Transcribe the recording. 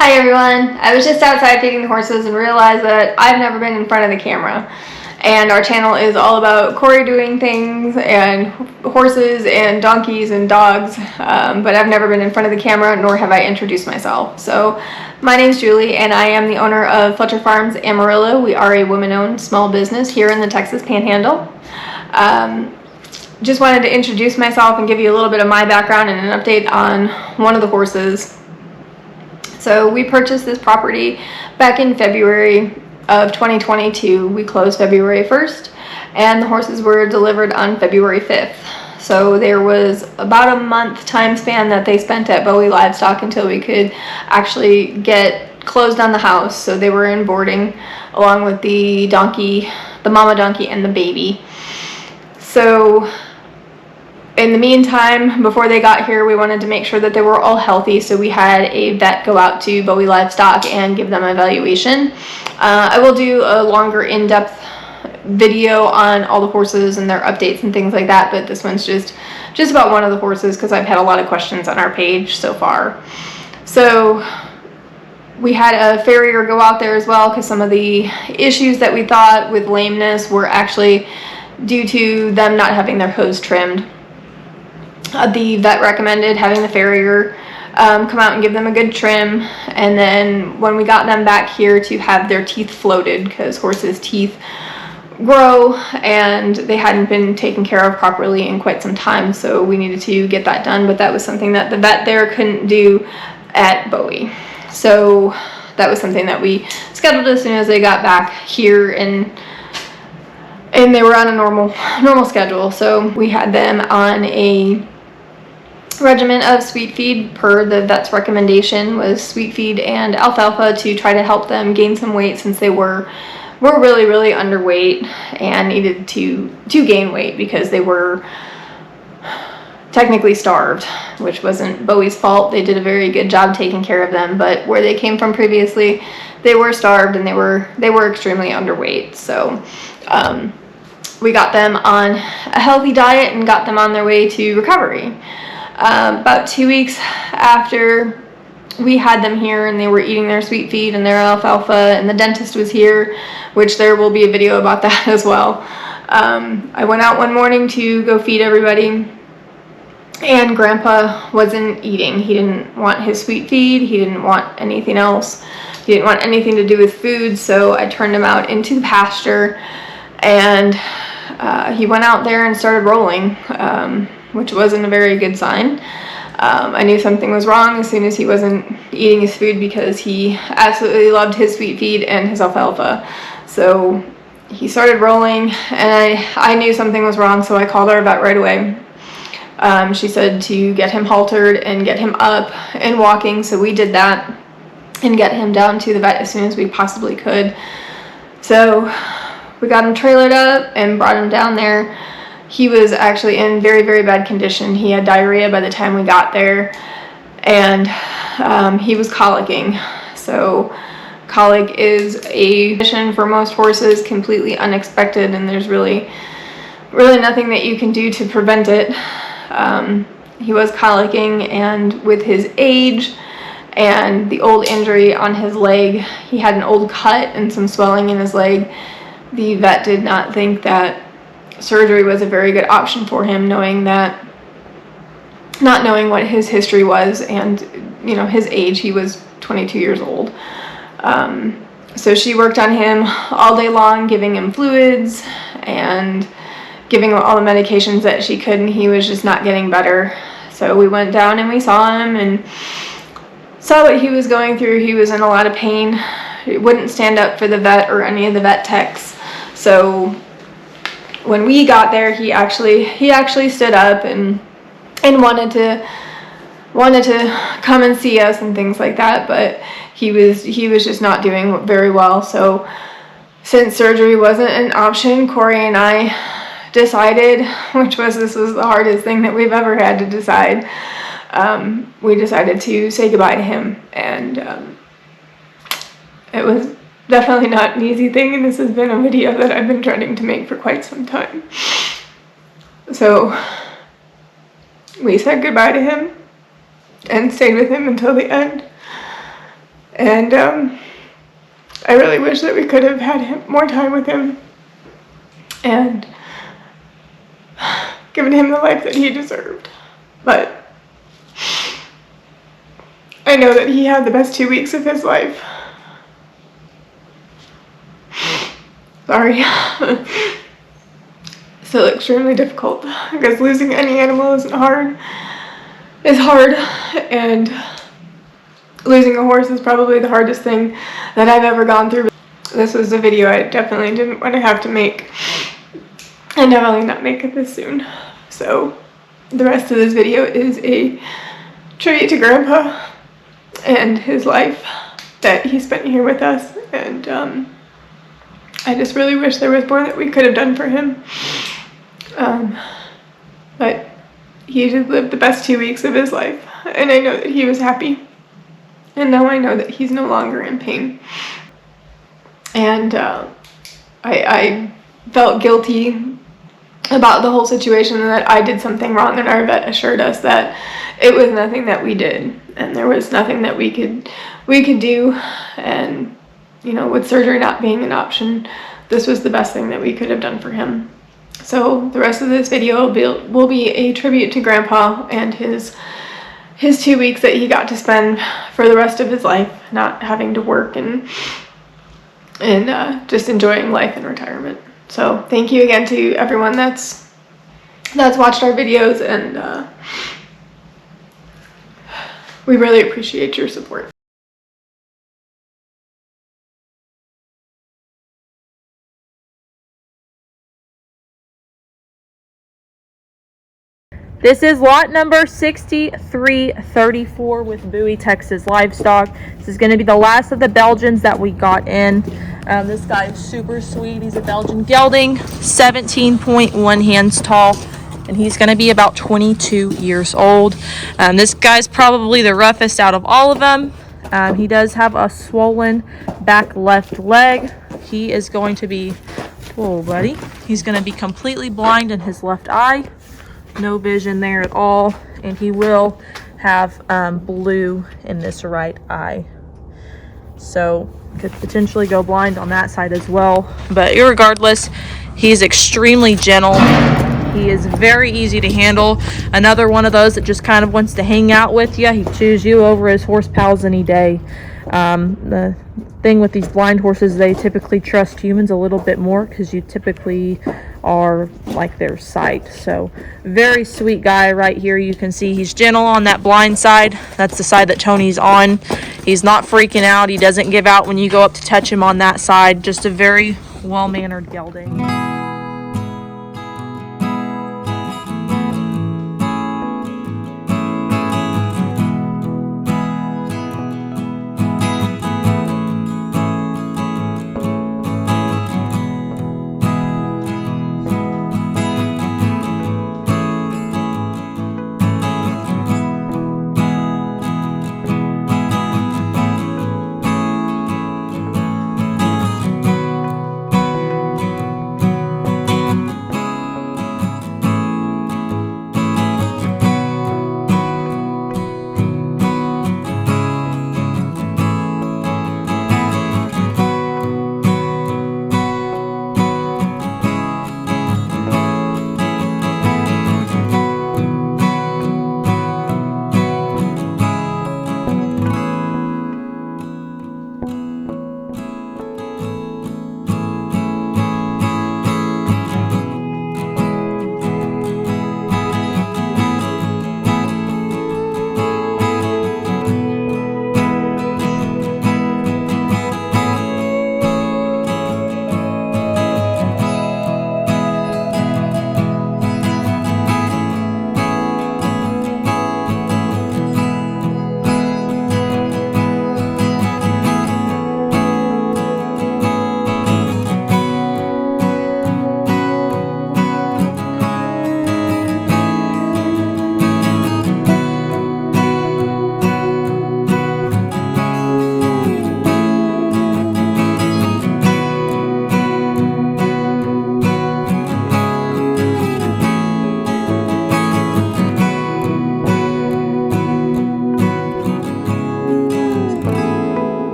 Hi everyone. I was just outside feeding the horses and realized that I've never been in front of the camera. And our channel is all about Corey doing things and horses and donkeys and dogs, but I've never been in front of the camera, nor have I introduced myself. So my name's Julie and I am the owner of Fletcher Farms Amarillo. We are a woman-owned small business here in the Texas Panhandle. Just wanted to introduce myself and give you a little bit of my background and an update on one of the horses. So we purchased this property back in February of 2022. We closed February 1st and the horses were delivered on February 5th. So there was about a month time span that they spent at Bowie Livestock until we could actually get closed on the house. So they were in boarding along with the donkey, the mama donkey and the baby. So in the meantime, before they got here, we wanted to make sure that they were all healthy, so we had a vet go out to Bowie Livestock and give them an evaluation. I will do a longer in-depth video on all the horses and their updates and things like that, but this one's just about one of the horses because I've had a lot of questions on our page so far. So we had a farrier go out there as well because some of the issues that we thought with lameness were actually due to them not having their hooves trimmed. The vet recommended having the farrier come out and give them a good trim, and then when we got them back here to have their teeth floated because horses' teeth grow and they hadn't been taken care of properly in quite some time, so we needed to get that done, but that was something that the vet there couldn't do at Bowie. So that was something that we scheduled as soon as they got back here, and they were on a normal schedule. So we had them on a regimen of sweet feed per the vet's recommendation, was sweet feed and alfalfa to try to help them gain some weight since they were really underweight and needed to gain weight because they were technically starved, which wasn't Bowie's fault. They did a very good job taking care of them, but where they came from previously, they were starved and they were extremely underweight. So we got them on a healthy diet and got them on their way to recovery. About 2 weeks after we had them here and they were eating their sweet feed and their alfalfa and the dentist was here, which there will be a video about that as well. I went out one morning to go feed everybody and Grandpa wasn't eating. He didn't want his sweet feed. He didn't want anything else. He didn't want anything to do with food, so I turned him out into the pasture and he went out there and started rolling, which wasn't a very good sign. I knew something was wrong as soon as he wasn't eating his food because he absolutely loved his sweet feed and his alfalfa. So he started rolling and I knew something was wrong, so I called our vet right away. She said to get him haltered and get him up and walking, so we did that and get him down to the vet as soon as we possibly could. So we got him trailered up and brought him down there. He was actually in very bad condition. He had diarrhea by the time we got there, and he was colicking. So colic is a condition for most horses, completely unexpected, and there's really nothing that you can do to prevent it. He was colicking, and with his age and the old injury on his leg, he had an old cut and some swelling in his leg. The vet did not think that surgery was a very good option for him, not knowing what his history was and his age. He was 22 years old. So she worked on him all day long, giving him fluids and giving him all the medications that she could, and he was just not getting better. So we went down and we saw him and saw what he was going through. He was in a lot of pain. He wouldn't stand up for the vet or any of the vet techs. So when we got there, he actually stood up and wanted to come and see us and things like that, but he was just not doing very well. So since surgery wasn't an option, Corey and I decided, this was the hardest thing that we've ever had to decide, we decided to say goodbye to him, and it was definitely not an easy thing, and this has been a video that I've been trying to make for quite some time. So we said goodbye to him and stayed with him until the end. And I really wish that we could have had more time with him and given him the life that he deserved. But I know that he had the best 2 weeks of his life. Sorry. Still extremely difficult because losing any animal is hard, and losing a horse is probably the hardest thing that I've ever gone through. This was a video I definitely didn't want to have to make, and definitely not make it this soon. So the rest of this video is a tribute to Grandpa and his life that he spent here with us, and I just really wish there was more that we could have done for him. But he did live the best 2 weeks of his life, and I know that he was happy. And now I know that he's no longer in pain. And I felt guilty about the whole situation, and that I did something wrong, and our vet assured us that it was nothing that we did, and there was nothing that we could do. And you know, with surgery not being an option, this was the best thing that we could have done for him. So the rest of this video will be a tribute to Grandpa and his 2 weeks that he got to spend for the rest of his life, not having to work and just enjoying life in retirement. So thank you again to everyone that's watched our videos, and we really appreciate your support. This is lot number 6334 with Bowie, Texas Livestock. This is going to be the last of the Belgians that we got in. This guy is super sweet. He's a Belgian gelding, 17.1 hands tall, and he's going to be about 22 years old. This guy's probably the roughest out of all of them. He does have a swollen back left leg. He is going to be, whoa buddy, he's going to be completely blind in his left eye. No vision there at all, and he will have blue in this right eye, so could potentially go blind on that side as well. But irregardless, he's extremely gentle. He is very easy to handle. Another one of those that just kind of wants to hang out with you. He chews you over his horse pals any day. The thing with these blind horses, they typically trust humans a little bit more because you typically are like their sight. So very sweet guy right here. You can see he's gentle on that blind side. That's the side that Tony's on. He's not freaking out. He doesn't give out when you go up to touch him on that side. Just a very well-mannered gelding.